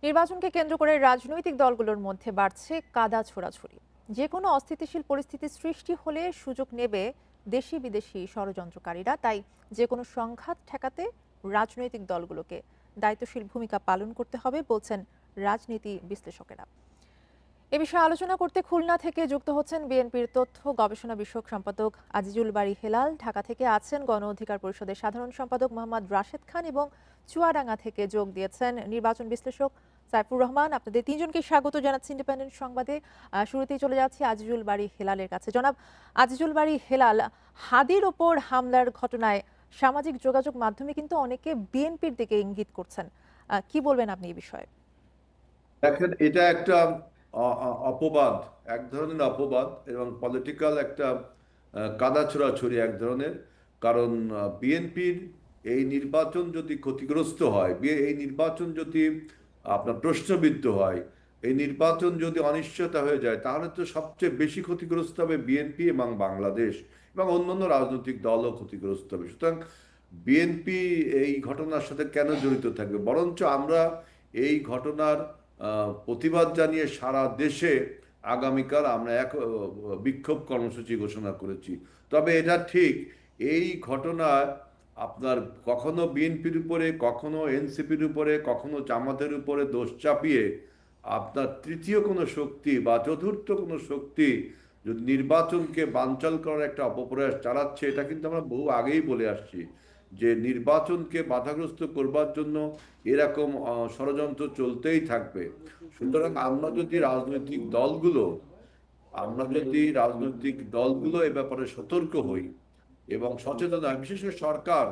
নির্বাচনকে কেন্দ্র করে রাজনৈতিক দলগুলোর মধ্যে বাড়ছে কাদা ছোড়াছুড়ি। যে কোনো অস্থিতিশীল পরিস্থিতি সৃষ্টি হলে সুযোগ নেবে দেশি বিদেশি ষড়যন্ত্রকারীরা। তাই যে কোনো সংঘাত ঠেকাতে রাজনৈতিক দলগুলোকে দায়িত্বশীল ভূমিকা পালন করতে হবে বলছেন রাজনীতি বিশ্লেষকেরা। এ বিষয়ে আলোচনা করতে খুলনা থেকে যুক্ত হচ্ছেন বিএনপির তথ্য গবেষণা বিষয়ক সম্পাদক আজিজুল বারী হেলাল, ঢাকা থেকে আছেন গণ অধিকার পরিষদের সাধারণ সম্পাদক মোহাম্মদ রাশেদ খান এবং চুয়াডাঙ্গা থেকে যোগ দিয়েছেন নির্বাচন বিশ্লেষক সাইফুর রহমান। আপনাদের তিনজনকে স্বাগত জানাচ্ছি ইন্ডিপেন্ডেন্ট সংবাদে। শুরুতেই চলে যাচ্ছি আজিজুল বারী হেলালের কাছে। জনাব আজিজুল বারী হেলাল, হাদির ওপর হামলার ঘটনায় সামাজিক যোগাযোগ মাধ্যমে কিন্তু অনেকে বিএনপির দিকে ইঙ্গিত করছেন, কি বলবেন আপনি এই বিষয়ে? দেখেন, এটা একটা অপবাদ, এক ধরনের অপবাদ এবং পলিটিক্যাল একটা কাদা ছোড়াছুড়ি এক ধরনের। কারণ বিএনপির এই নির্বাচন যদি ক্ষতিগ্রস্ত হয়, এই নির্বাচন যদি আপনার প্রশ্নবিদ্ধ হয়, এই নির্বাচন যদি অনিশ্চয়তা হয়ে যায়, তাহলে তো সবচেয়ে বেশি ক্ষতিগ্রস্ত হবে বিএনপি এবং বাংলাদেশ এবং অন্যান্য রাজনৈতিক দলও ক্ষতিগ্রস্ত হবে। সুতরাং বিএনপি এই ঘটনার সাথে কেন জড়িত থাকবে? বরঞ্চ আমরা এই ঘটনার প্রতিবাদ জানিয়ে সারা দেশে আগামীকাল আমরা এক বিক্ষোভ কর্মসূচি ঘোষণা করেছি। তবে এটা ঠিক, এই ঘটনায় আপনার কখনো বিএনপির উপরে, কখনো এনসিপির উপরে, কখনো জামাতের উপরে দোষ চাপিয়ে আপনার তৃতীয় কোনো শক্তি বা চতুর্থ কোনো শক্তি যদি নির্বাচনকে বানচাল করার একটা অপপ্রয়াস চালাচ্ছে, এটা কিন্তু আমরা বহু আগেই বলে আসছি যে নির্বাচনকে বাধাগ্রস্ত করবার জন্য এরকম ষড়যন্ত্র চলতেই থাকবে। সুতরাং আমরা যদি রাজনৈতিক দলগুলো এ ব্যাপারে সতর্ক হই এবং সচেতন হয়, বিশেষ করে সরকার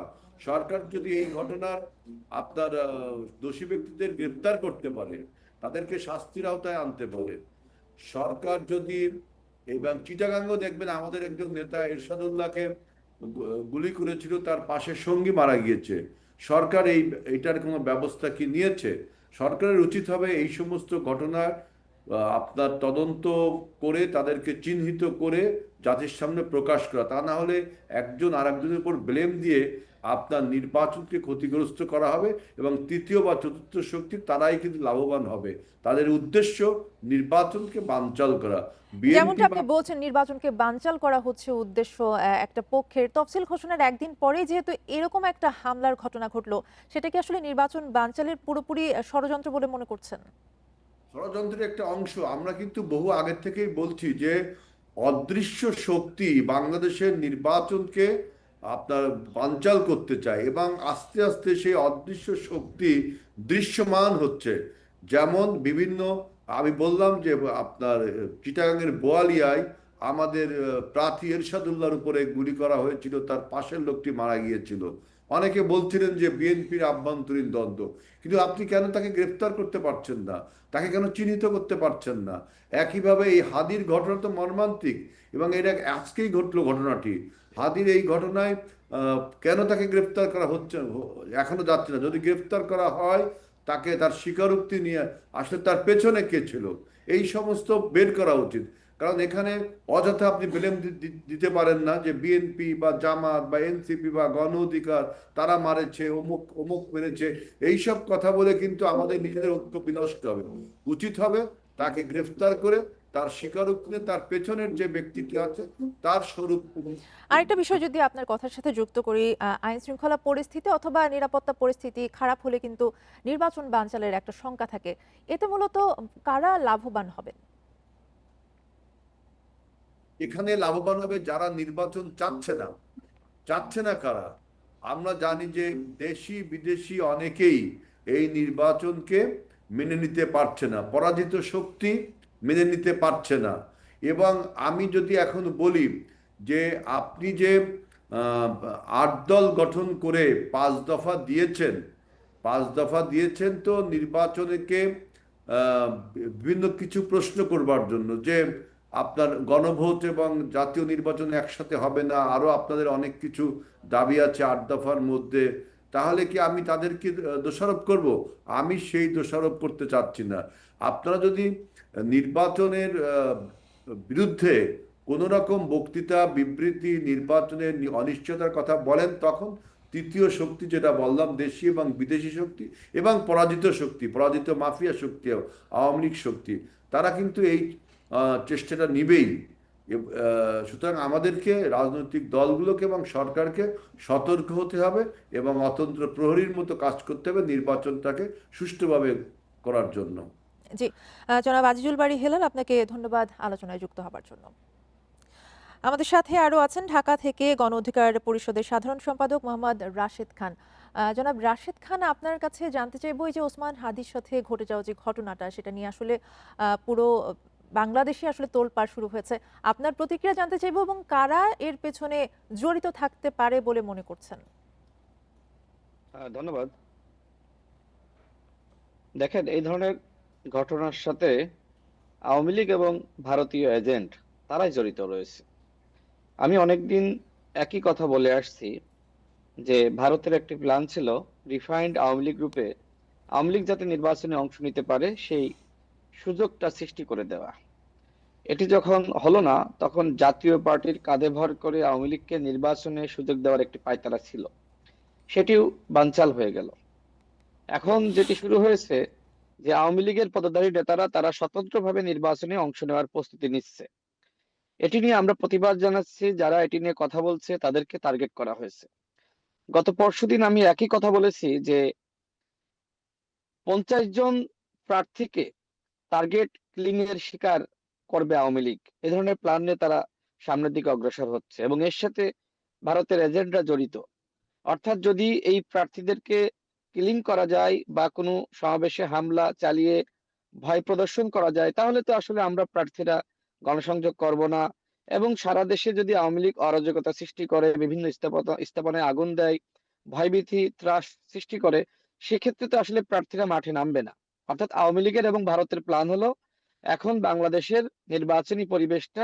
সরকার যদি এই ঘটনার আপনার দোষী ব্যক্তিদের গ্রেপ্তার করতে পারে, তাদেরকে শাস্তির আওতায় আনতে পারে, সরকার যদি, এবং চিটাগাঙ্গও দেখবেন আমাদের একজন নেতা এরশাদুল্লাহকে গুলি করেছিল, তার পাশের সঙ্গী মারা গিয়েছে। সরকার এইটার কোনো ব্যবস্থা কি নিয়েছে? সরকারের উচিত হবে এই সমস্ত ঘটনার আপনার তদন্ত করে তাদেরকে চিহ্নিত করে জাতির সামনে প্রকাশ করা। তা না হলে একজন আর একজনের উপর ব্লেম দিয়ে আপনার নির্বাচনকে ক্ষতিগ্রস্ত করা হবে এবং তৃতীয় বা চতুর্থ শক্তি তারাই কিন্তু লাভবান হবে। তাদের উদ্দেশ্য নির্বাচনকে বানচাল করা। যেমনটা বিএনপি আপনি বলছেন নির্বাচনকে বানচাল করা হচ্ছে উদ্দেশ্য একটা পক্ষের। তফসিল ঘোষণার একদিন পরে যেহেতু এরকম একটা হামলার ঘটনা ঘটলো, সেটা কি আসলে নির্বাচন বানচালের পুরোপুরি ষড়যন্ত্র বলে মনে করছেন? ষড়যন্ত্রের একটা অংশ। আমরা কিন্তু বহু আগের থেকেই বলছি যে অদৃশ্য শক্তি বাংলাদেশের নির্বাচনকে আপনার বানচাল করতে চায় এবং আস্তে আস্তে সেই অদৃশ্য শক্তি দৃশ্যমান হচ্ছে। যেমন বিভিন্ন, আমি বললাম যে আপনার চিটাগাংয়ের বোয়ালিয়ায় আমাদের প্রার্থী এরশাদুল্লাহর উপরে গুলি করা হয়েছিল, তার পাশের লোকটি মারা গিয়েছিল। অনেকে বলছিলেন যে বিএনপির আভ্যন্তরীণ দ্বন্দ্ব, কিন্তু আপনি কেন তাকে গ্রেফতার করতে পারছেন না? তাকে কেন চিহ্নিত করতে পারছেন না? একইভাবে এই হাদির ঘটনা তো মর্মান্তিক এবং এটা আজকেই ঘটলো ঘটনাটি। হাদির এই ঘটনায় কেন তাকে গ্রেফতার করা হচ্ছে, এখনো যাচ্ছে না? যদি গ্রেফতার করা হয়, তাকে তার স্বীকারোক্তি নিয়ে আসলে তার পেছনে কে ছিল এই সমস্ত বের করা উচিত। কারণ এখানে অযথা আপনি ব্লেম দিতে পারেন না যে বিএনপি বা জামাত বা এনসিপি বা গণ অধিকার তারা মারেছে, অমুক অমুক মেরেছে, এইসব কথা বলে কিন্তু আমাদের নিজেদের ঐক্য বিনষ্ট হবে। উচিত হবে তাকে গ্রেফতার করে তার স্বীকারোক্তি, তার পেছনের যে ব্যক্তিটি আছে তার স্বরূপ। আরেকটা বিষয় যদি আপনার কথার সাথে যুক্ত করি, আইন শৃঙ্খলা পরিস্থিতি অথবা নিরাপত্তা পরিস্থিতি খারাপ হলে কিন্তু নির্বাচন বানচালের একটা শঙ্কা থাকে। এতে মূলত কারা লাভবান হবেন? এখানে লাভবান হবে যারা নির্বাচন চাচ্ছে না কারা? আমরা জানি যে দেশি বিদেশি অনেকেই এই নির্বাচনকে মেনে নিতে পারছে না, পরাজিত শক্তি মেনে নিতে পারছে না। এবং আমি যদি এখন বলি যে আপনি যে 8 দল গঠন করে 5 দফা দিয়েছেন তো নির্বাচনকে বিভিন্ন কিছু প্রশ্ন করবার জন্য, যে আপনার গণভোট এবং জাতীয় নির্বাচন একসাথে হবে না, আরো আপনাদের অনেক কিছু দাবি আছে 8 দফার মধ্যে। তাহলে কি আমি তাদেরকে দোষারোপ করব? আমি সেই দোষারোপ করতে চাচ্ছি না। আপনারা যদি নির্বাচনের বিরুদ্ধে কোন রকম বক্তৃতা বিবৃতি, নির্বাচনের অনিশ্চয়তার কথা বলেন, তখন তৃতীয় শক্তি যেটা বললাম, দেশি এবং বিদেশি শক্তি এবং পরাজিত শক্তি, পরাজিত মাফিয়া শক্তি, আওয়ামী লীগ শক্তি, তারা কিন্তু এই চেষ্টাটা নিবেই। সুতরাং আমাদেরকে, রাজনৈতিক দলগুলোকে এবং সরকারকে সতর্ক হতে হবে এবং অতন্ত্র প্রহরীর মতো কাজ করতে হবে নির্বাচনটাকে সুষ্ঠুভাবে করার জন্য। জি, জনাব আজিজুল বারী হেলাল, আপনাকে ধন্যবাদ আলোচনায় যুক্ত হবার জন্য। আমাদের সাথে আরো আছেন ঢাকা থেকে গণ অধিকার পরিষদের সাধারণ সম্পাদক মোহাম্মদ রাশেদ খান। জনাব রাশেদ খান, আপনার কাছে জানতে চাইবো, এই যে ওসমান হাদির সাথে ঘটে যাওয়া যে ঘটনাটা, সেটা নিয়ে আসলে পুরো বাংলাদেশে আসলে তোলপাড় শুরু হয়েছে। আপনার প্রতিক্রিয়া জানতে চাইবো এবং কারা এর পেছনে জড়িত থাকতে পারে বলে মনে করছেন। ধন্যবাদ। দেখেন, এই ধরনের ঘটনার সাথে আওয়ামী লীগ এবং ভারতীয় এজেন্ট তারাই জড়িত রয়েছে। আমি অনেকদিন একই কথা বলে আসছি যে ভারতের একটি প্ল্যান ছিল রিফাইন্ড আওয়ামী লীগ গ্রুপে আওয়ামী লীগ যাতে নির্বাচনে অংশ নিতে পারে সেই সুযোগটা সৃষ্টি করে দেওয়া। এটি যখন হলো না, তখন জাতীয় পার্টির কাঁধে ভর করে আওয়ামী লীগকে নির্বাচনে সুযোগ দেওয়ার একটি পায়তারা ছিল, সেটিও বানচাল হয়ে গেল। এখন যেটি শুরু হয়েছে যে আওয়ামী লীগের পদধারী নেতারা তারা স্বতন্ত্রভাবে নির্বাচনে অংশ নেওয়ার প্রস্তুতি নিচ্ছে। এটি নিয়ে আমরা প্রতিবাদ জানাচ্ছি। যারা এটি নিয়ে কথা বলছে তাদেরকে টার্গেট করা হয়েছে। গত পরশুদিন আমি একই কথা বলেছি যে 50 জন প্রার্থীকে টার্গেট কিলিং এর শিকার করবে আওয়ামী লীগ, এ ধরনের প্ল্যান নিয়ে তারা সামনের দিকে অগ্রসর হচ্ছে এবং এর সাথে ভারতের এজেন্টরা জড়িত। অর্থাৎ যদি এই প্রার্থীদেরকে কিলিং করা যায় বা কোনো সমাবেশে হামলা চালিয়ে ভয় প্রদর্শন করা যায়, তাহলে তো আসলে আমরা প্রার্থীরা গণসংযোগ করব না। এবং সারা দেশে যদি আওয়ামী লীগ অরাজকতা সৃষ্টি করে, বিভিন্ন স্থাপনায় আগুন দেয়, ভয়ভীতি ত্রাস সৃষ্টি করে, সেক্ষেত্রে তো আসলে প্রার্থীরা মাঠে নামবে না। অর্থাৎ আওয়ামী লীগের এবং ভারতের প্ল্যান হলো এখন বাংলাদেশের নির্বাচনী পরিবেশটা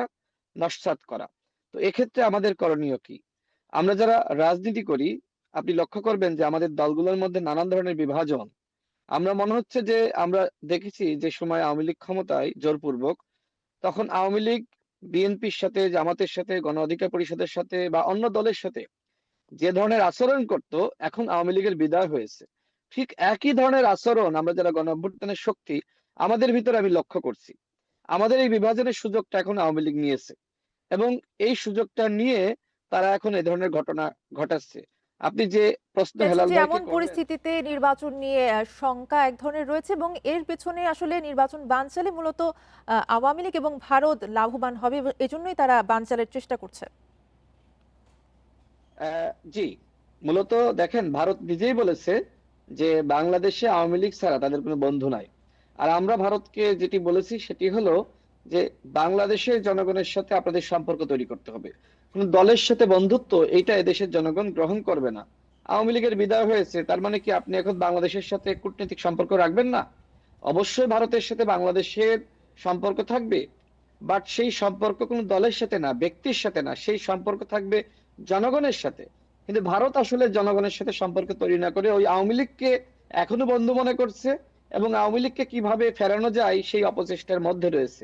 নস্যাৎ করা। তো এক্ষেত্রে আমাদের করণীয় কি? আমরা যারা রাজনীতি করি, আপনি লক্ষ্য করবেন যে আমাদের দলগুলোর মধ্যে নানান ধরনের বিভাজন। আমরা মনে হচ্ছে যে আমরা দেখেছি যে সময় আওয়ামী লীগ ক্ষমতায় জোরপূর্বক, তখন আওয়ামী লীগ বিএনপির সাথে, জামাতের সাথে, গণ অধিকার পরিষদের সাথে বা অন্য দলের সাথে যে ধরনের আচরণ করত, এখন আওয়ামী লীগের বিদায় হয়েছে। ঠিক একই ধরনের আচরণ আমরা যারা গণ অভ্যুত্থানের শক্তি, আমাদের ভিতরে আমি লক্ষ্য করছি। আমাদের এই বিভাজনের সুযোগটা এখন আওয়ামী লীগ নিয়েছে এবং এই সুযোগটা নিয়ে তারা এখন এই ধরনের ঘটনা ঘটাচ্ছে। আপনি যে প্রশ্ন দেখছেন হেলাল যে ভাইকে এমন করলেন, পরিস্থিতিতে নির্বাচন নিয়ে শঙ্কা এক ধরনের রয়েছে এবং এর পেছনে আসলে নির্বাচন বানচালে মূলত আওয়ামী লীগ এবং ভারত লাভবান হবে এবং এজন্যই তারা বানচালের চেষ্টা করছে। জি, মূলত দেখেন, ভারত নিজেই বলেছে যে বাংলাদেশে আওয়ামী লীগ ছাড়া তাদের কোনো বন্ধু নাই। আর আমরা ভারতকে যেটি বলেছি সেটি হলো যে বাংলাদেশের জনগণের সাথে আপনাদের সম্পর্ক তৈরি করতে হবে। কোন দলের সাথে বন্ধুত্ব এইটা এদেশের জনগণ গ্রহণ করবে না। আওয়ামী লীগের বিদায় হয়েছে, তার মানে কি আপনি এখন বাংলাদেশের সাথে কূটনৈতিক সম্পর্ক রাখবেন না? অবশ্যই ভারতের সাথে বাংলাদেশের সম্পর্ক থাকবে, বাট সেই সম্পর্ক কোনো দলের সাথে না, ব্যক্তির সাথে না, সেই সম্পর্ক থাকবে জনগণের সাথে। কিন্তু ভারত আসলে জনগণের সাথে সম্পর্ক তৈরি না করে ওই আওয়ামী লীগকে এখনো বন্ধু মনে করছে এবং আওয়ামী লীগকে কিভাবে ফেরানো যায় সেই অপচেষ্টার মধ্যে রয়েছে।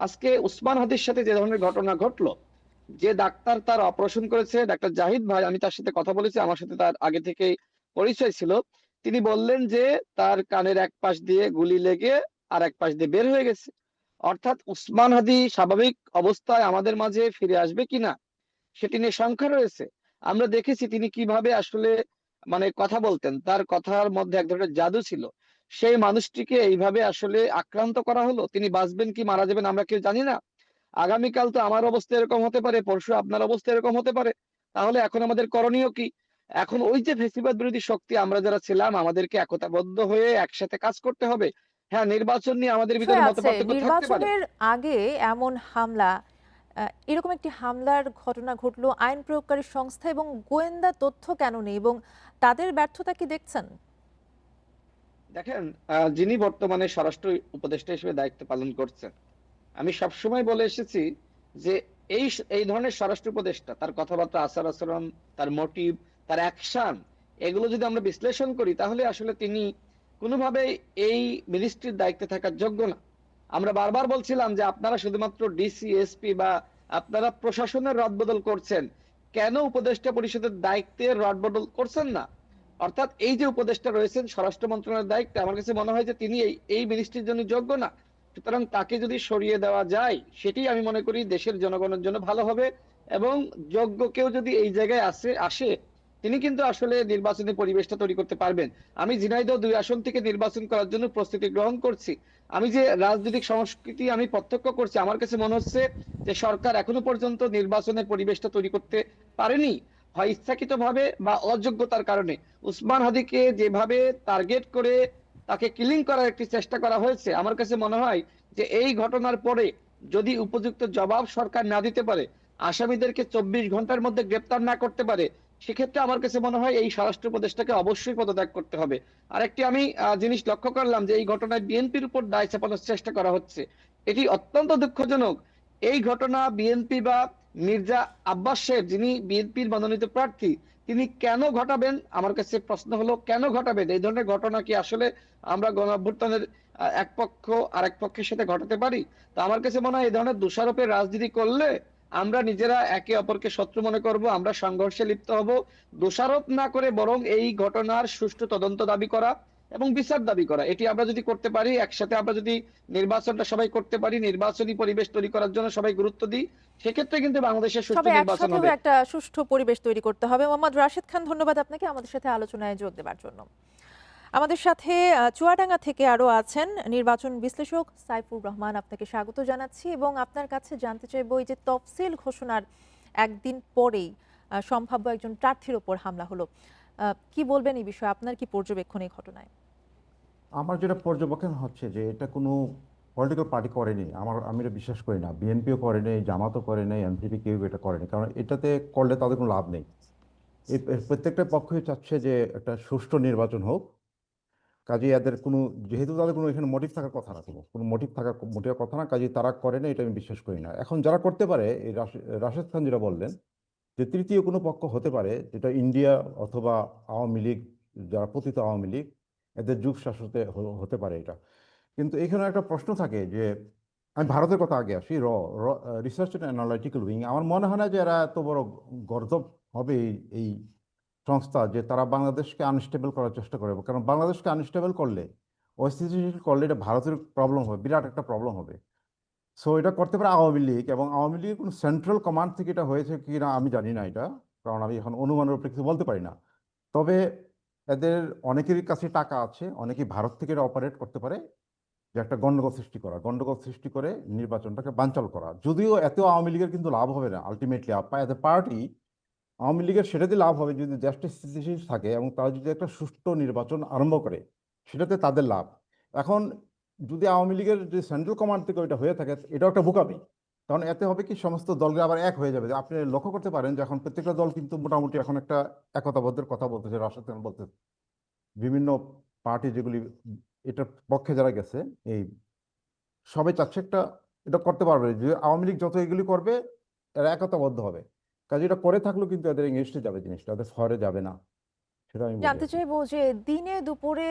আজকে উসমান হাদির সাথে যে ধরনের ঘটনা ঘটলো, যে ডাক্তার তার অপারেশন করেছে, ডাক্তার জাহিদ ভাই, আমি তার সাথে কথা বলেছি, আমার সাথে তার আগে থেকেই পরিচয় ছিল। তিনি বললেন যে তার কানের এক পাশ দিয়ে গুলি লেগে আর এক পাশ দিয়ে বের হয়ে গেছে। অর্থাৎ উসমান হাদি স্বাভাবিক অবস্থায় আমাদের মাঝে ফিরে আসবে কিনা সেটি নিয়ে শঙ্কা রয়েছে। আমরা দেখেছি তিনি কিভাবে আসলে মানে কথা বলতেন, তার কথার মধ্যে এক ধরনের জাদু ছিল। সেই মানুষটিকে এইভাবে আসলে আক্রান্ত করা হলো, তিনি বাঁচবেন কি মারা যাবেন আমরা কেউ জানি না। আগামীকাল তো আমার অবস্থা এরকম হতে পারে, পরশু আপনার অবস্থা এরকম হতে পারে। তাহলে এখন আমাদের করণীয় কি? এখন ওই যে ফেসিবাদ বিরোধী শক্তি আমরা যারা ছিলাম, আমাদেরকে একতাবদ্ধ হয়ে একসাথে কাজ করতে হবে। হ্যাঁ, নির্বাচন নিয়ে আমাদের ভিতরে বিষয় মত আছে, পার্থক্য থাকতে পারে। নির্বাচনের আগে এমন হামলা, এরকম একটি হামলার ঘটনা ঘটলো, আইন প্রয়োগকারী সংস্থা এবং গোয়েন্দা তথ্য কেন নেই এবং তাদের ব্যর্থতা কি দেখছেন? দেখেন, যিনি বর্তমানে স্বরাষ্ট্র উপদেষ্টা হিসেবে দায়িত্ব পালন করছেন, আমি সবসময় বলে এসেছি যে এই এই ধরনের স্বরাষ্ট্র উপদেষ্টা, তার কথাবার্তা, আচার আচরণ, তার মোটিভ, তার অ্যাকশন, এগুলো যদি আমরা বিশ্লেষণ করি তাহলে আসলে তিনি কোনোভাবেই এই মিনিস্ট্রির দায়িত্বে থাকার যোগ্য না। আমরা বারবার বলছিলাম যে আপনারা শুধুমাত্র ডিসি, এসপি বা আপনারা প্রশাসনের রদবদল করছেন, কেন উপদেষ্টা পরিষদের দায়িত্বে রদবদল করছেন না? অর্থাৎ এই যে উপদেষ্টা রয়েছেন স্বরাষ্ট্র মন্ত্রণালয়ের দায়িত্বে, আমার কাছে মনে হয় যে তিনি এই মিনিস্ট্রির জন্য যোগ্য না। সুতরাং তাকে যদি সরিয়ে দেওয়া যায়, সেটি আমি মনে করি দেশের জনগণের জন্য ভালো হবে। এবং যোগ্য কেউ যদি এই জায়গায় আসে, তিনি কিন্তু আসলে নির্বাচনী পরিবেশটা তৈরি করতে পারবেন। আমি ঝিনাইদহ 2 আসন থেকে নির্বাচন করার জন্য প্রস্তুতি গ্রহণ করছি। আমি যে রাজনৈতিক সংস্কৃতি আমি প্রত্যক্ষ করছি, আমার কাছে মনে হচ্ছে যে সরকার এখনো পর্যন্ত নির্বাচনের পরিবেশটা তৈরি করতে পারেনি, হয় ইচ্ছাকৃতভাবে বা অযোগ্যতার কারণে। উসমান হাদিকে যেভাবে টার্গেট করে তাকে কিলিং করার একটি চেষ্টা করা হয়েছে, আমার কাছে মনে হয় যে এই ঘটনার পরে যদি উপযুক্ত জবাব সরকার না দিতে পারে, আসামিদেরকে 24 ঘন্টার মধ্যে গ্রেপ্তার না করতে পারে, সেক্ষেত্রে আমার কাছে মনে হয় এই স্বরাষ্ট্র উপদেষ্টাকে অবশ্যই পদত্যাগ করতে হবে। আরেকটি আমি জিনিস লক্ষ্য করলাম যে এই ঘটনায় বিএনপির উপর দায় চাপানোর চেষ্টা করা হচ্ছে, এটি অত্যন্ত দুঃখজনক। এই ঘটনা বিএনপি বা মির্জা আব্বাস সাহেব, যিনি বিএনপির মনোনীত প্রার্থী, তিনি কেন ঘটাবেন? আমার কাছে প্রশ্ন হলো, কেন ঘটাবেন এই ধরনের ঘটনা? কি আসলে আমরা গণঅভ্যুত্থানের এক পক্ষ আর এক পক্ষের সাথে ঘটাতে পারি? তো আমার কাছে মনে হয় এই ধরনের দোষারোপের রাজনীতি করলে আমরা নিজেরা একে অপরকে শত্রু মনে করব, আমরা সংঘর্ষে লিপ্ত হব। দোষারোপ না করে বরং এই ঘটনার সুষ্ঠু তদন্ত দাবি করা এবং বিচার দাবি করা, এটি আমরা যদি করতে পারি, একসাথে আমরা যদি নির্বাচনটা সবাই করতে পারি, নির্বাচনী পরিবেশ তৈরি করার জন্য সবাই গুরুত্ব দিই, সেক্ষেত্রে কিন্তু বাংলাদেশের সুষ্ঠু সবাই নির্বাচন একসাথে হবে। একটা সুষ্ঠু পরিবেশ তৈরি করতে হবে। মোহাম্মদ রাশেদ খান, ধন্যবাদ আপনাকে আমাদের সাথে আলোচনায় যোগ দেওয়ার জন্য। আমাদের সাথে চুয়াডাঙ্গা থেকে আরো আছেন নির্বাচন বিশ্লেষক সাইফুর রহমান, আপনাকে স্বাগত জানাচ্ছি এবং আপনার কাছে জানতে চাইবো, এই যে তফসিল ঘোষণার একদিন পরেই সম্ভাব্য একজন প্রার্থীর ওপর হামলা হলো, কি বলবেন এই বিষয়ে? আপনার কি পর্যবেক্ষণ এই ঘটনায়? আমার যেটা পর্যবেক্ষণ হচ্ছে যে এটা কোনো পলিটিক্যাল পার্টি করেনি, আমি এটা বিশ্বাস করি না। বিএনপিও করেনি, জামাতও করেনি, এনসিপি কেউ এটা করেনি, কারণ এটাতে করলে তাদের কোনো লাভ নেই। এর প্রত্যেকটা পক্ষই চাচ্ছে যে একটা সুষ্ঠু নির্বাচন হোক। কাজে এদের কোনো, যেহেতু তাদের কোনো এখানে মোটিভ থাকার কথা না, কোনো মোটিভ থাকার মোটেও কথা না, কাজে তারা করে না, এটা আমি বিশ্বাস করি না। এখন যারা করতে পারে, এই রাশেদ খান যেটা বললেন যে তৃতীয় কোনো পক্ষ হতে পারে, যেটা ইন্ডিয়া অথবা আওয়ামী লীগ, যারা পতিত আওয়ামী লীগ, এদের যুগ শাসতে হতে পারে এটা। কিন্তু এখানে একটা প্রশ্ন থাকে যে, আমি ভারতের কথা আগে আসি, রিসার্চ অ্যান্ড অ্যানালিটিক্যাল উইং। আমার মনে হয় না যে এরা এত বড় গর্দভ হবে এই সংস্থা, যে তারা বাংলাদেশকে আনস্টেবল করার চেষ্টা করে। কারণ বাংলাদেশকে আনস্টেবল করলে, অস্থিতিশীল করলে, এটা ভারতের প্রবলেম হবে, বিরাট একটা প্রবলেম হবে। সো এটা করতে পারে আওয়ামী লীগ, এবং আওয়ামী লীগের কোনো সেন্ট্রাল কমান্ড থেকে এটা হয়েছে কি না আমি জানি না এটা, কারণ আমি এখন অনুমানের উপরে কিছু বলতে পারি না। তবে এদের অনেকেরই কাছে টাকা আছে, অনেকেই ভারত থেকে এটা অপারেট করতে পারে, যে একটা গন্ডগোল সৃষ্টি করে নির্বাচনটাকে বানচাল করা। যদিও এত আওয়ামী লীগের কিন্তু লাভ হবে না, ultimately as a party Awami লীগের সেটাতে লাভ হবে যদি দেশটা স্থিতিশীল থাকে এবং তারা যদি একটা সুষ্ঠু নির্বাচন আরম্ভ করে, সেটাতে তাদের লাভ। এখন যদি আওয়ামী লীগের যে সেন্ট্রাল কমান্ড থেকে ওইটা হয়ে থাকে, এটাও একটা বোকামি। কারণ এতে হবে কি, সমস্ত দলগুলো আবার এক হয়ে যাবে। যে আপনি লক্ষ্য করতে পারেন যে এখন প্রত্যেকটা দল কিন্তু মোটামুটি এখন একটা একতাবদ্ধের কথা বলতেছে, রাশেদ খান বলতেছে, বিভিন্ন পার্টি যেগুলি এটার পক্ষে যারা গেছে, এই সবাই চাচ্ছে একটা, এটা করতে পারবে যে আওয়ামী লীগ যত এগুলি করবে এরা একতাবদ্ধ হবে। কাজে এটা করে থাকলেও কিন্তু এদের এগেইনস্টে যাবে, জিনিসটা এদের ফরে যাবে না, সেটা আমি বলি আর জানতে কি। চাইবো যে দিনে দুপুরে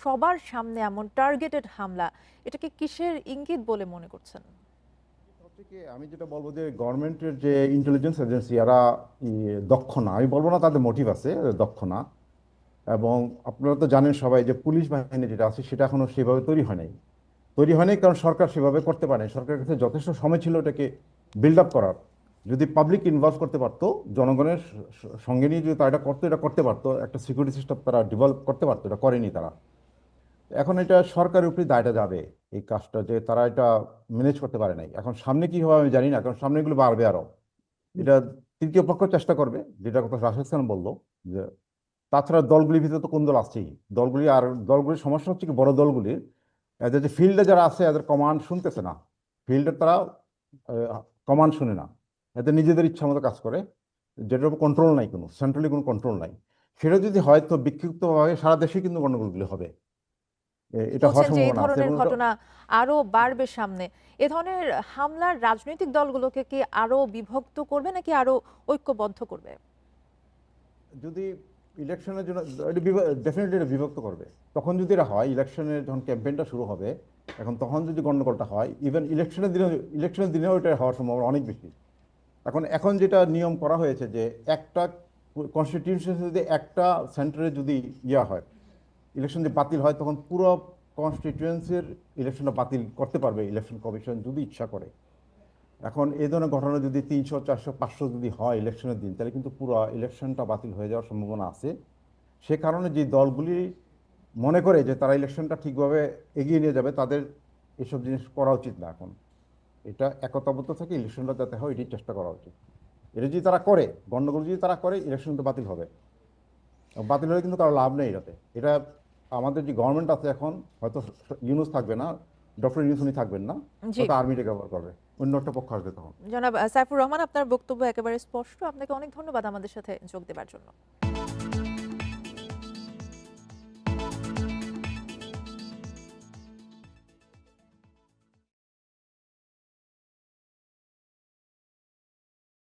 সবার সামনে এমন টার্গেটেড হামলা, এটাকে কিসের ইঙ্গিত বলে মনে করছেন? হচ্ছে কি, আমি যেটা বলবো যে গভর্নমেন্টের যে ইন্টেলিজেন্স এজেন্সি, এরা দক্ষ না। আমি বলবো না তাদের মোটিভ আছে, এরা দক্ষ না। এবং আপনারা তো জানেন সবাই যে পুলিশ বাহিনী যেটা আছে সেটা এখনো সেভাবে তৈরি হয়নি, কারণ সরকার সেভাবে করতে পারে। সরকারের কাছে যথেষ্ট সময় ছিল এটাকে বিল্ড আপ করার। যদি পাবলিক ইনভলভ করতে পারতো, জনগণের সঙ্গে নিয়ে যদি তারা এটা করতো, এটা করতে পারতো, একটা সিকিউরিটি সিস্টেম তারা ডেভেলপ করতে পারতো, এটা করেনি তারা। এখন এটা সরকারের উপরে দায়টা যাবে, এই কাজটা যে তারা এটা ম্যানেজ করতে পারে নাই। এখন সামনে কি হবে আমি জানি না, কারণ সামনে এগুলো বাড়বে আরো। এটা তৃতীয় পক্ষ চেষ্টা করবে, যেটা কথা রাশেদ খান বললো, যে তাছাড়া দলগুলির ভিতরে তো কোন দল আছেই, দলগুলির সমস্যা হচ্ছে কি, বড় দলগুলির এদের যে ফিল্ডে যারা আছে এদের কমান্ড শুনতেছে না। ফিল্ডে তারা কমান্ড শুনে না, এদের নিজেদের ইচ্ছা মতো কাজ করে, যেটার উপর কন্ট্রোল নাই, কোনো সেন্ট্রালি কোনো কন্ট্রোল নাই। সেটা যদি হয় তো বিক্ষিপ্তভাবে সারা দেশে কিন্তু গণ্ডগোলগুলি হবে, এটা হওয়ার বলছেন যে এই সম্ভাবনা আছে। ধরনের এবং ঘটনা আরো বাড়বে সামনে। এ ধরনের হামলার রাজনৈতিক দলগুলোকে কি আরো বিভক্ত করবে নাকি আরো ঐক্যবদ্ধ করবে? যদি ইলেকশনের জন্য, ডেফিনেটলি এটা বিভক্ত করবে। তখন যদি এটা হয়, ইলেকশনের যখন ক্যাম্পেইনটা শুরু হবে, এখন তখন যদি গণ্ডগোলটা হয়, ইভেন ইলেকশনের দিনেও এটা হওয়ার সম্ভাবনা অনেক বেশি। এখন যেটা নিয়ম করা হয়েছে যে একটা কনস্টিটিউশন যদি একটা সেন্টারে যদি হয় ইলেকশন যদি বাতিল হয় তখন পুরো কনস্টিটিউয়েন্সির ইলেকশনটা বাতিল করতে পারবে ইলেকশন কমিশন যদি ইচ্ছা করে। এখন এই ধরনের ঘটনা যদি 300 400 500 যদি হয় ইলেকশনের দিন, তাহলে কিন্তু পুরো ইলেকশনটা বাতিল হয়ে যাওয়ার সম্ভাবনা আছে। সে কারণে যে দলগুলি মনে করে যে তারা ইলেকশনটা ঠিকভাবে এগিয়ে নিয়ে যাবে, তাদের এসব জিনিস করা উচিত না। এখন এটা একতাবদ্ধ থেকে ইলেকশনটা যাতে হয় এটি চেষ্টা করা উচিত। এটা যদি তারা করে, গণ্ডগোল যদি তারা করে, ইলেকশনটা বাতিল হবে। বাতিল হলে কিন্তু কারো লাভ নেই এটাতে। এটা আমাদের যে গভর্নমেন্ট আছে এখন, হয়তো ইউনূস থাকবে না, ডক্টর ইউনূস উনি থাকবেন না, জি হয়তো আর্মিটা ব্যবহার করবে, অন্য একটা পক্ষ আসবে তখন। জনাব সাইফুর রহমান, আপনার বক্তব্য একেবারে স্পষ্ট। আপনাকে অনেক ধন্যবাদ আমাদের সাথে যোগ দেওয়ার জন্য।